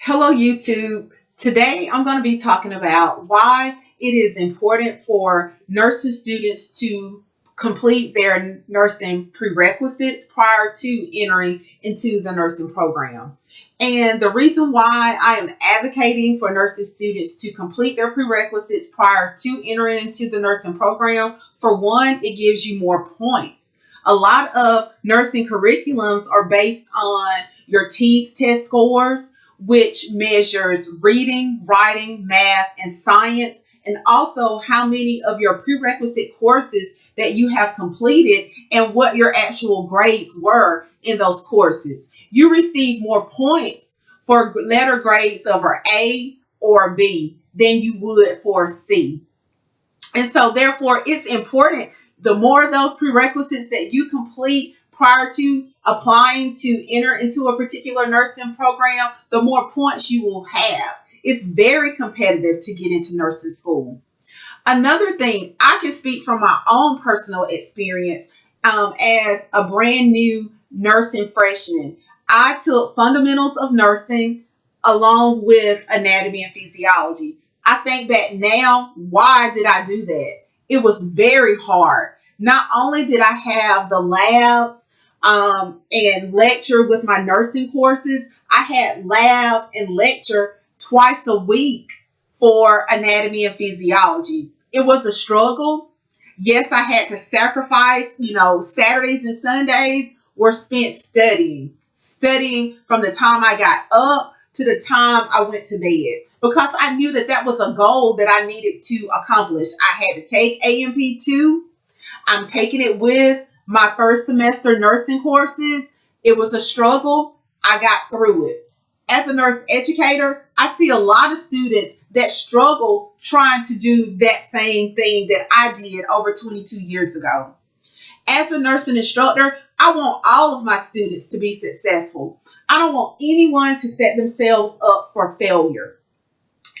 Hello, YouTube. Today I'm going to be talking about why it is important for nursing students to complete their nursing prerequisites prior to entering into the nursing program. And the reason why I am advocating for nursing students to complete their prerequisites prior to entering into the nursing program, for one, it gives you more points. A lot of nursing curriculums are based on your TEAS test scores, which measures reading, writing, math, and science, and also how many of your prerequisite courses that you have completed and what your actual grades were in those courses. You receive more points for letter grades of an A or B than you would for C. And so therefore, it's important, the more of those prerequisites that you complete prior to applying to enter into a particular nursing program, the more points you will have. It's very competitive to get into nursing school. Another thing, I can speak from my own personal experience as a brand new nursing freshman. I took fundamentals of nursing along with anatomy and physiology. I think back now, why did I do that? It was very hard. Not only did I have the labs and lecture with my nursing courses, I had lab and lecture twice a week for anatomy and physiology. It was a struggle. Yes, I had to sacrifice, Saturdays and Sundays were spent studying from the time I got up to the time I went to bed, because I knew that that was a goal that I needed to accomplish. I had to take AMP2. I'm taking it with my first semester nursing courses. It was a struggle. I got through it. As a nurse educator, I see a lot of students that struggle trying to do that same thing that I did over 22 years ago. As a nursing instructor, I want all of my students to be successful. I don't want anyone to set themselves up for failure.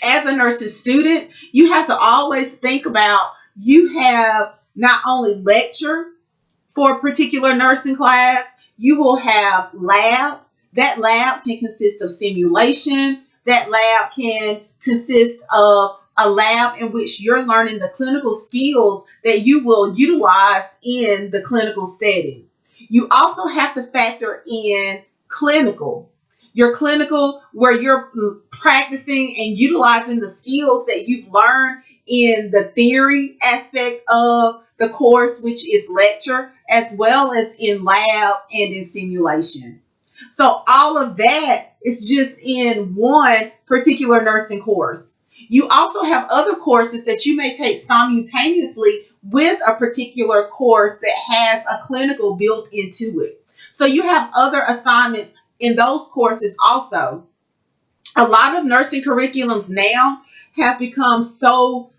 As a nursing student, you have to always think about, you have not only lecture for a particular nursing class, you will have lab. That lab can consist of simulation. That lab can consist of a lab in which you're learning the clinical skills that you will utilize in the clinical setting. You also have to factor in clinical. Your clinical, where you're practicing and utilizing the skills that you've learned in the theory aspect of the course, which is lecture, as well as in lab and in simulation. So all of that is just in one particular nursing course. You also have other courses that you may take simultaneously with a particular course that has a clinical built into it. So you have other assignments in those courses also. A lot of nursing curriculums now have become so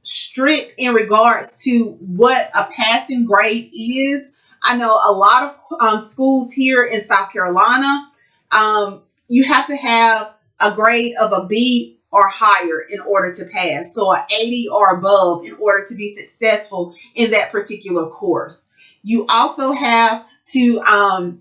strict in regards to what a passing grade is. I know a lot of schools here in South Carolina, you have to have a grade of a B or higher in order to pass. So an 80 or above in order to be successful in that particular course. You also have to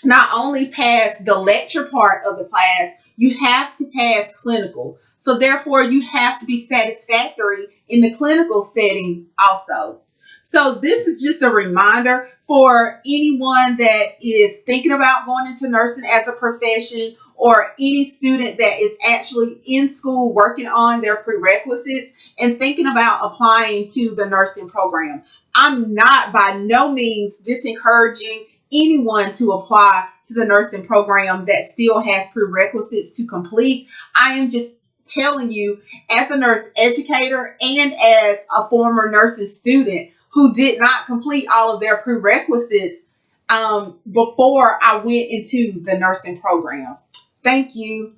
not only pass the lecture part of the class, you have to pass clinical. So therefore, you have to be satisfactory in the clinical setting also. So this is just a reminder for anyone that is thinking about going into nursing as a profession, or any student that is actually in school working on their prerequisites and thinking about applying to the nursing program. I'm not by no means disencouraging anyone to apply to the nursing program that still has prerequisites to complete. I am just telling you, as a nurse educator and as a former nursing student who did not complete all of their prerequisites before I went into the nursing program. Thank you.